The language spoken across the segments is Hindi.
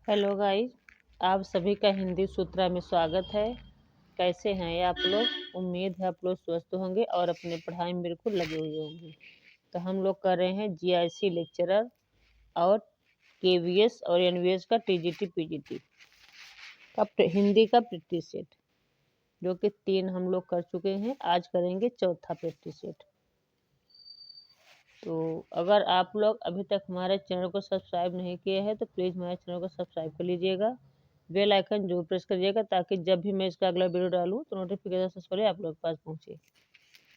हेलो गाइस, आप सभी का हिंदी सूत्रा में स्वागत है। कैसे हैं आप लोग? उम्मीद है आप लोग स्वस्थ होंगे और अपने पढ़ाई में बिल्कुल लगे हुए होंगे। तो हम लोग कर रहे हैं जीआईसी लेक्चरर और केवीएस और एनवीएस का टीजीटी पीजीटी का हिंदी का प्रैक्टिस सेट, जो कि 3 हम लोग कर चुके हैं। आज करेंगे चौथा प्रैक्टिस सेट। तो अगर आप लोग अभी तक हमारे चैनल को सब्सक्राइब नहीं किए हैं तो प्लीज़ हमारे चैनल को सब्सक्राइब कर लीजिएगा। बेल आइकन जरूर प्रेस करिएगा ताकि जब भी मैं इसका अगला वीडियो डालूँ तो नोटिफिकेशन सबसे पहले आप लोग के पास पहुँचे।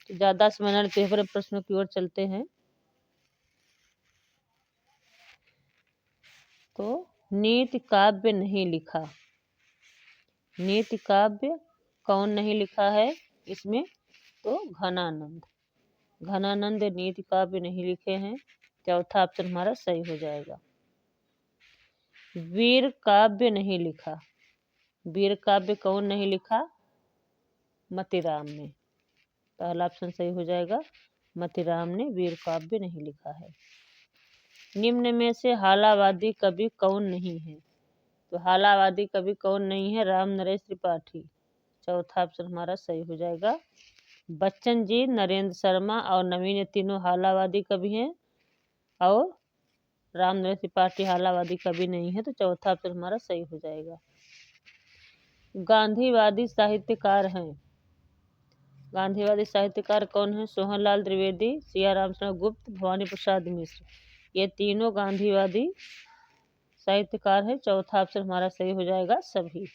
तो ज़्यादा समय न लेते हुए प्रश्नों की ओर चलते हैं। तो नीति काव्य नहीं लिखा। नीति काव्य कौन नहीं लिखा है इसमें? तो घनानंद। घनानंद नीति काव्य नहीं लिखे हैं। चौथा ऑप्शन हमारा सही हो जाएगा। वीर काव्य नहीं लिखा। वीर काव्य कौन नहीं लिखा? मतीराम ने। पहला ऑप्शन सही हो जाएगा। मतीराम ने वीर काव्य नहीं लिखा है। निम्न में से हालावादी कवि कौन नहीं है? तो हालावादी कवि कौन नहीं है? राम नरेश त्रिपाठी। चौथा ऑप्शन हमारा सही हो जाएगा। बच्चन जी, नरेंद्र शर्मा और नवीन, ये तीनों हालावादी कवि हैं और राम नरेश त्रिपाठी हालावादी कवि नहीं है। तो चौथा ऑप्शन हमारा सही हो जाएगा। गांधीवादी साहित्यकार हैं। गांधीवादी साहित्यकार कौन है? सोहनलाल त्रिवेदी, सियाराम शरण गुप्त, भवानी प्रसाद मिश्र। ये तीनों गांधीवादी साहित्यकार हैं। चौथा ऑप्शन हमारा सही हो जाएगा सभी।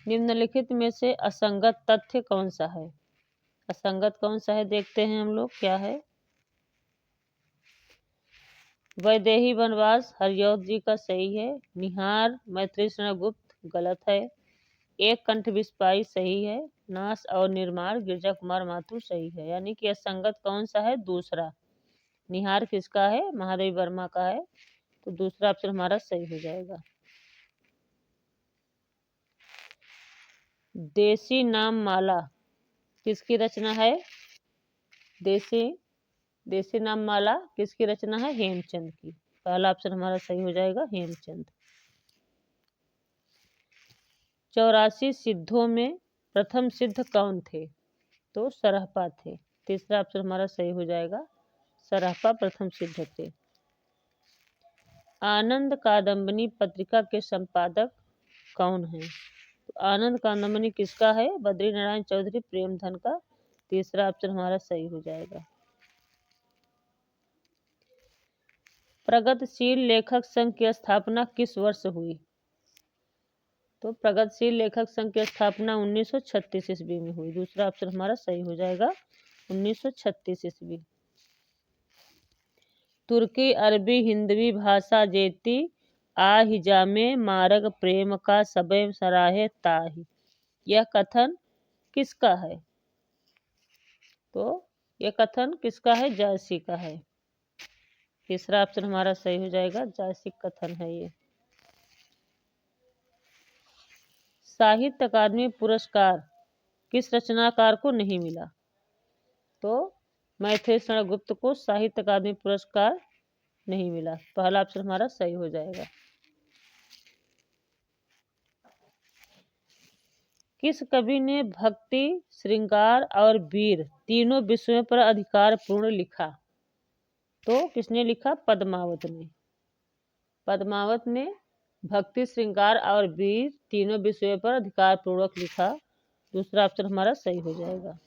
निम्नलिखित में से असंगत तथ्य कौन सा है? असंगत कौन सा है देखते हैं हम लोग क्या है। वैदेही वनवास हरिऔध जी का सही है। निहार मैत्री शरण गुप्त गलत है। एक कंठ बिस्पाई सही है। नाश और निर्माण गिरजा कुमार माथुर सही है। यानी कि असंगत कौन सा है? दूसरा। निहार किसका है? महादेवी वर्मा का है। तो दूसरा ऑप्शन हमारा सही हो जाएगा। देसी नाम माला किसकी रचना है? देसी नाम माला किसकी रचना है? हेमचंद की। पहला ऑप्शन हमारा सही हो जाएगा हेमचंद। 84 सिद्धों में प्रथम सिद्ध कौन थे? तो सरहपा थे। तीसरा ऑप्शन हमारा सही हो जाएगा। सरहपा प्रथम सिद्ध थे। आनंद कादम्बनी पत्रिका के संपादक कौन है? तो आनंद कादम्बनी किसका है? बद्री नारायण चौधरी प्रेमधन का। तीसरा ऑप्शन हमारा सही हो जाएगा। प्रगतिशील लेखक संघ की स्थापना किस वर्ष हुई? तो प्रगतिशील लेखक संघ की स्थापना 1936 ईस्वी में हुई। दूसरा ऑप्शन हमारा सही हो जाएगा 1936 ईस्वी। तुर्की अरबी हिंदवी भाषा जेती आ हिजामे मार्ग प्रेम का सबे सराहे ताही। यह कथन किसका है? तो यह कथन किसका है? जायसी का है। तीसरा ऑप्शन हमारा सही हो जाएगा। जायसी कथन है ये। साहित्य अकादमी पुरस्कार किस रचनाकार को नहीं मिला? तो मैथिली शरण गुप्त को साहित्य अकादमी पुरस्कार नहीं मिला। पहला ऑप्शन हमारा सही हो जाएगा। किस कवि ने भक्ति, श्रृंगार और वीर तीनों विषयों पर अधिकार पूर्ण लिखा? तो किसने लिखा? पद्मावत ने। पद्मावत ने भक्ति, श्रृंगार और वीर तीनों विषयों पर अधिकार पूर्वक लिखा। दूसरा ऑप्शन हमारा सही हो जाएगा।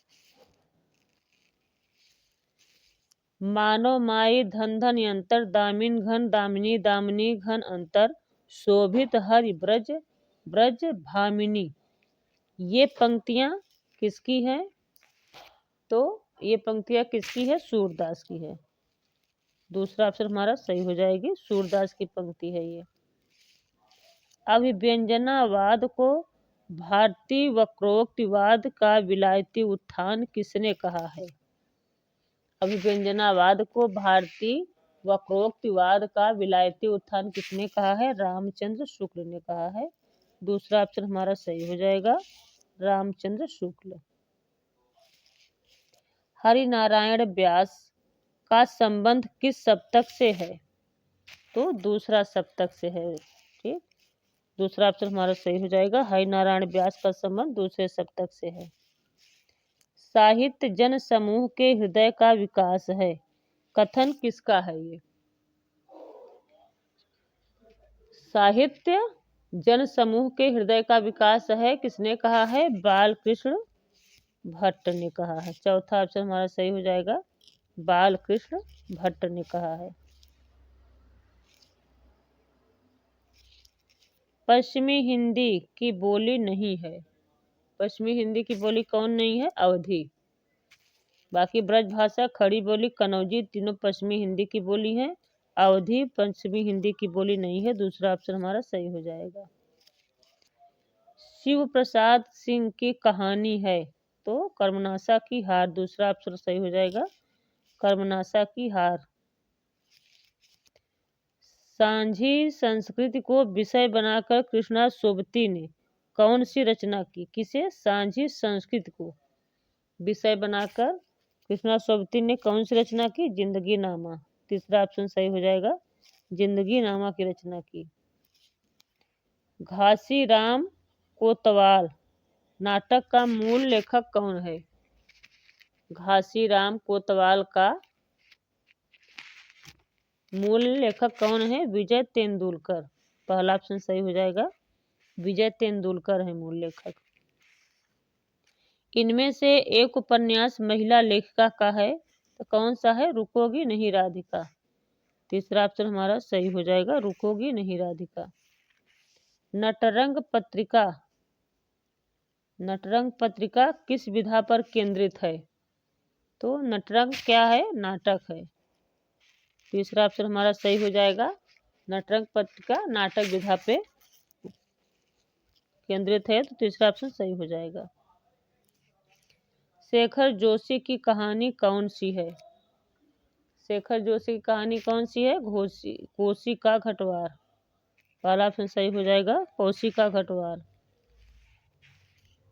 मानव माई धन धन अंतर, दामिन घन दामिनी दामिनी घन अंतर, शोभित हरि ब्रज ब्रज भामिनी। ये पंक्तियां किसकी हैं? तो ये पंक्तियां किसकी है? सूरदास की है। दूसरा ऑप्शन हमारा सही हो जाएगी। सूरदास की पंक्ति है ये। अभिव्यंजनावाद को भारतीय वक्रोक्तिवाद का विलायती उत्थान किसने कहा है? अभिव्यंजनावाद को भारतीय वक्रोक्तिवाद का विलायती उत्थान किसने कहा है? रामचंद्र शुक्ल ने कहा है। दूसरा ऑप्शन हमारा सही हो जाएगा। रामचंद्र शुक्ल। हरिनारायण व्यास का संबंध किस शतक से है? तो दूसरा सप्तक से है। ठीक, दूसरा ऑप्शन हमारा सही हो जाएगा। हरि नारायण व्यास का संबंध दूसरे सप्तक से है। साहित्य जन समूह के हृदय का विकास है, कथन किसका है ये? साहित्य जन समूह के हृदय का विकास है, किसने कहा है? बालकृष्ण भट्ट ने कहा है। चौथा ऑप्शन हमारा सही हो जाएगा, बालकृष्ण भट्ट ने कहा है। पश्चिमी हिंदी की बोली नहीं है, पश्चिमी हिंदी की बोली कौन नहीं है? अवधी। बाकी ब्रज भाषा, खड़ी बोली, कनौजी तीनों पश्चिमी हिंदी की बोली है। अवधी पश्चिमी हिंदी की बोली नहीं है। दूसरा ऑप्शन हमारा सही हो जाएगा। शिव प्रसाद सिंह की कहानी है, तो कर्मनाशा की हार। दूसरा ऑप्शन सही हो जाएगा, कर्मनाशा की हार। सांझी संस्कृति को विषय बनाकर कृष्णा सोबती ने कौन सी रचना की? किसे? सांझी संस्कृति को विषय बनाकर कृष्णा सोबती ने कौन सी रचना की? जिंदगी नामा। तीसरा ऑप्शन सही हो जाएगा, जिंदगी नामा की रचना की। घासीराम कोतवाल नाटक का मूल लेखक कौन है? घासीराम कोतवाल का मूल लेखक कौन है? विजय तेंदुलकर। पहला ऑप्शन सही हो जाएगा, विजय तेंदुलकर है मूल लेखक। इनमें से एक उपन्यास महिला लेखिका का है, तो कौन सा है? रुकोगी नहीं राधिका। तीसरा ऑप्शन हमारा सही हो जाएगा, रुकोगी नहीं राधिका। नटरंग पत्रिका, नटरंग पत्रिका किस विधा पर केंद्रित है? तो नटरंग क्या है? नाटक है। तीसरा ऑप्शन हमारा सही हो जाएगा, नटरंग पत्रिका नाटक विधा पे केंद्रित है, तो तीसरा ऑप्शन सही हो जाएगा। शेखर जोशी की कहानी कौन सी है? शेखर जोशी की कहानी कौन सी है? कोसी का घटवार। पहला ऑप्शन सही हो जाएगा, कोसी का घटवार।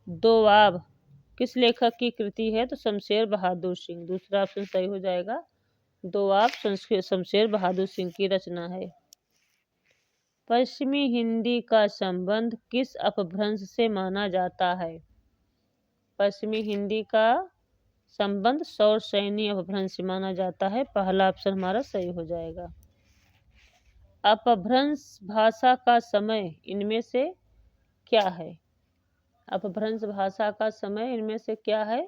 दोवाब किस लेखक की कृति है? तो शमशेर बहादुर सिंह। दूसरा ऑप्शन सही हो जाएगा, दोवाब शमशेर बहादुर सिंह की रचना है। पश्चिमी हिंदी का संबंध किस अपभ्रंश से माना जाता है? पश्चिमी हिंदी का संबंध सौर सैनी अपभ्रंश से माना जाता है। पहला ऑप्शन हमारा सही हो जाएगा। अपभ्रंश भाषा का समय इनमें से क्या है? अपभ्रंश भाषा का समय इनमें से क्या है?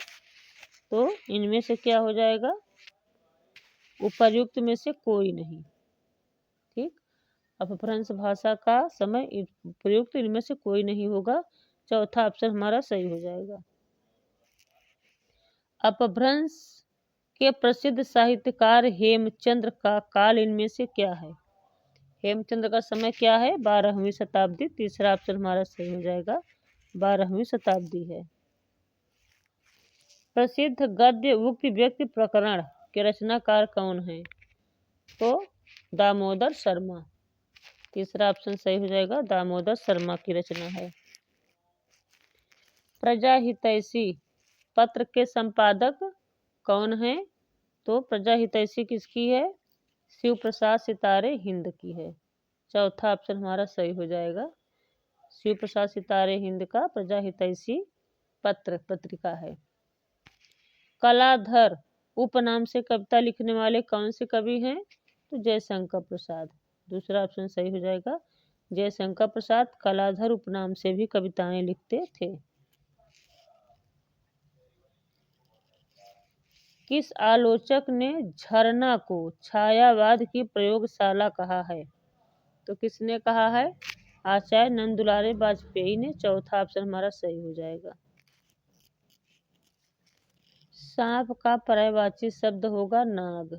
तो इनमें से क्या हो जाएगा? उपर्युक्त में से कोई नहीं। ठीक, अपभ्रंश भाषा का समय प्रयुक्त इनमें से कोई नहीं होगा। चौथा ऑप्शन हमारा सही हो जाएगा। अपभ्रंश के प्रसिद्ध साहित्यकार हेमचंद्र का काल इनमें से क्या है? हेमचंद्र का समय क्या है? 12वीं शताब्दी। तीसरा ऑप्शन हमारा सही हो जाएगा, 12वीं शताब्दी है। प्रसिद्ध गद्य उक्त व्यक्ति प्रकरण के रचनाकार कौन है? तो दामोदर शर्मा। तीसरा ऑप्शन सही हो जाएगा, दामोदर शर्मा की रचना है। प्रजा हितैषी पत्र के संपादक कौन है? तो प्रजा हितैषी किसकी है? शिव प्रसाद सितारे हिंद की है। चौथा ऑप्शन हमारा सही हो जाएगा, शिव प्रसाद सितारे हिंद का प्रजा हितैषी पत्रिका है। कलाधर उपनाम से कविता लिखने वाले कौन से कवि हैं? तो जयशंकर प्रसाद। दूसरा ऑप्शन सही हो जाएगा, जयशंकर प्रसाद कलाधर उपनाम से भी कविताएं लिखते थे। किस आलोचक ने झरना को छायावाद की प्रयोगशाला कहा है? तो किसने कहा है? आचार्य नंदुलारे वाजपेयी ने। चौथा ऑप्शन हमारा सही हो जाएगा। सांप का पर्यायवाची शब्द होगा नाग।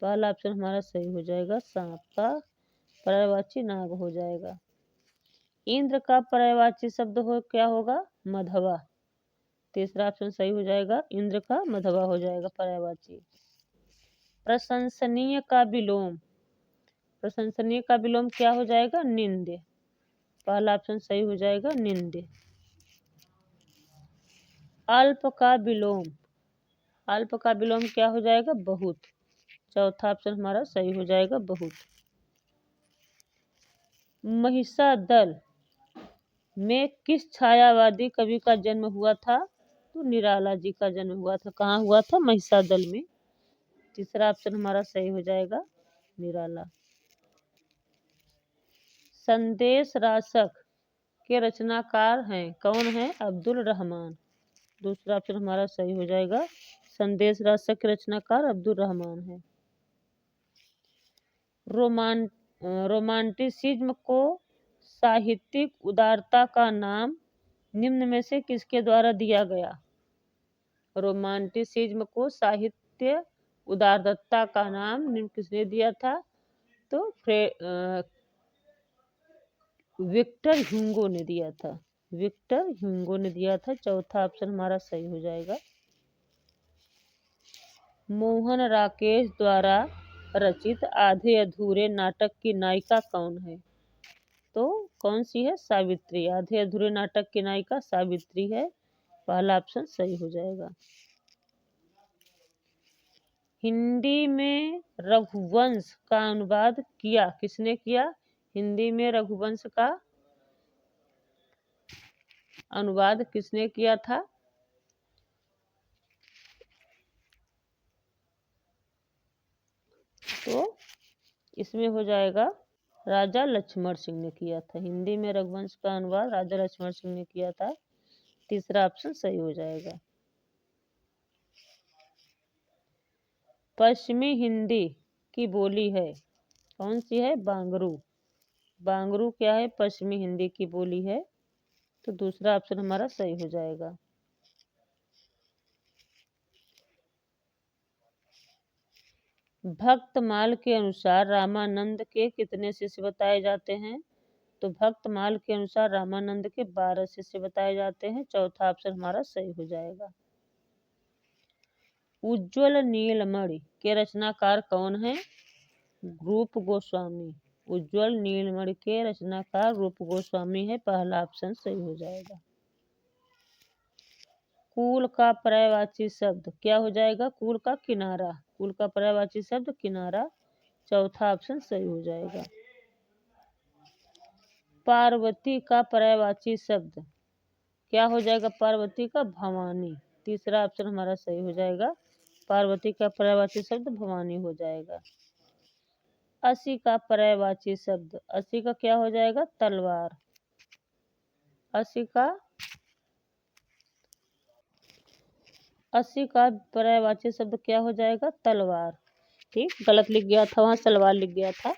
पहला ऑप्शन हमारा सही हो जाएगा, सांप का पर्यायवाची नाग हो जाएगा। इंद्र का पर्यायवाची शब्द क्या होगा? मधवा। तीसरा ऑप्शन सही हो जाएगा, इंद्र का मधवा हो जाएगा पर्यायवाची। प्रशंसनीय का विलोम, प्रशंसनीय का विलोम क्या हो जाएगा? निंद्य। पहला ऑप्शन सही हो जाएगा, निंद्य। अल्प का विलोम, अल्प का विलोम क्या हो जाएगा? बहुत। चौथा ऑप्शन हमारा सही हो जाएगा, बहुत। महिषादल में किस छायावादी कवि का जन्म हुआ था? तो निराला जी का जन्म हुआ था। कहाँ हुआ था? महिषादल में। तीसरा ऑप्शन हमारा सही हो जाएगा, निराला। संदेश रासक के रचनाकार हैं, कौन है? अब्दुल रहमान। दूसरा ऑप्शन हमारा सही हो जाएगा, संदेश रासक के रचनाकार अब्दुल रहमान है। रोमांटिसिज्म को साहित्यिक उदारता का नाम निम्न में से किसके द्वारा दिया गया? रोमांटिसिज्म को साहित्य उदारता का नाम निम्न किसने दिया था? तो विक्टर ह्यूगो ने दिया था। विक्टर ह्यूगो ने दिया था। चौथा ऑप्शन हमारा सही हो जाएगा। मोहन राकेश द्वारा रचित आधे अधूरे नाटक की नायिका कौन है? तो कौन सी है? सावित्री। आधे अधूरे नाटक की नायिका सावित्री है। पहला ऑप्शन सही हो जाएगा। हिंदी में रघुवंश का अनुवाद किया किसने किया? हिंदी में रघुवंश का अनुवाद किसने किया था? तो इसमें हो जाएगा राजा लक्ष्मण सिंह ने किया था। हिंदी में रघुवंश का अनुवाद राजा लक्ष्मण सिंह ने किया था। तीसरा ऑप्शन सही हो जाएगा। पश्चिमी हिंदी की बोली है, कौन सी है? बांगरू। बांगरू क्या है? पश्चिमी हिंदी की बोली है। तो दूसरा ऑप्शन हमारा सही हो जाएगा। भक्तमाल के अनुसार रामानंद के कितने शिष्य बताए जाते हैं? तो भक्तमाल के अनुसार रामानंद के 12 शिष्य बताए जाते हैं। चौथा ऑप्शन हमारा सही हो जाएगा। उज्ज्वल नीलमणि के रचनाकार कौन है? रूप गोस्वामी। उज्ज्वल नीलमणि के रचनाकार रूप गोस्वामी है। पहला ऑप्शन सही हो जाएगा। कुल का पर्यायवाची शब्द क्या हो जाएगा? कुल का किनारा। कुल का पर्यायवाची शब्द किनारा। चौथा ऑप्शन सही हो जाएगा। पार्वती का पर्यायवाची शब्द क्या हो जाएगा? पार्वती का भवानी। तीसरा ऑप्शन हमारा सही हो जाएगा। पार्वती का पर्यायवाची शब्द भवानी हो जाएगा। असी का पर्यायवाची शब्द, असी का क्या हो जाएगा? तलवार। असी का पर्यायवाची शब्द क्या हो जाएगा? तलवार। ठीक, गलत लिख गया था, वहाँ सलवार लिख गया था।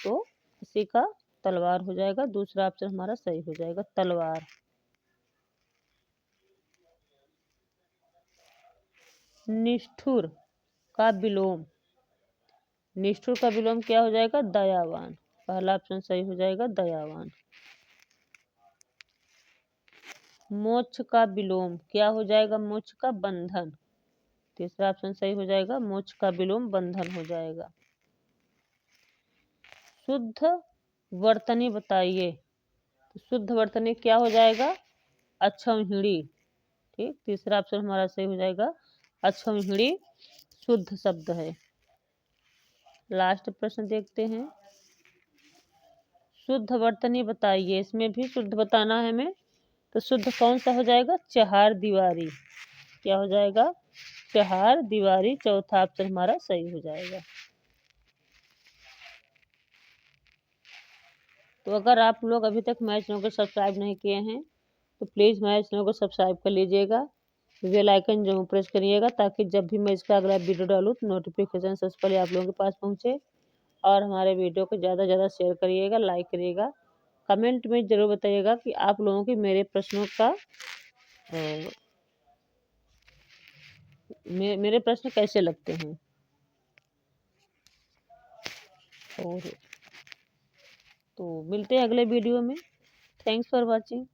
तो असी का तलवार हो जाएगा। दूसरा ऑप्शन हमारा सही हो जाएगा, तलवार। निष्ठुर का विलोम, निष्ठुर का विलोम क्या हो जाएगा? दयावान। पहला ऑप्शन सही हो जाएगा, दयावान। मोक्ष का विलोम क्या हो जाएगा? मोक्ष का बंधन। तीसरा ऑप्शन सही हो जाएगा, मोक्ष का विलोम बंधन हो जाएगा। शुद्ध वर्तनी बताइए। तो शुद्ध वर्तनी क्या हो जाएगा? अक्षौहिणी। ठीक, तीसरा ऑप्शन हमारा सही हो जाएगा, अक्षौहिणी शुद्ध शब्द है। लास्ट प्रश्न देखते हैं। शुद्ध वर्तनी बताइए, इसमें भी शुद्ध बताना है हमें। तो शुद्ध कौन सा हो जाएगा? चहार दीवारी। क्या हो जाएगा? चहार दीवारी। चौथा ऑप्शन हमारा सही हो जाएगा। तो अगर आप लोग अभी तक हमारे चैनल को सब्सक्राइब नहीं किए हैं तो प्लीज़ हमारे चैनल को सब्सक्राइब कर लीजिएगा। बेल आइकन जरूर प्रेस करिएगा ताकि जब भी मैं इसका अगला वीडियो डालूँ तो नोटिफिकेशन सबसे पहले आप लोगों के पास पहुँचे। और हमारे वीडियो को ज़्यादा से ज़्यादा शेयर करिएगा, लाइक करिएगा। कमेंट में ज़रूर बताइएगा कि आप लोगों के मेरे प्रश्नों का मेरे प्रश्न कैसे लगते हैं। और तो मिलते हैं अगले वीडियो में। Thanks for watching.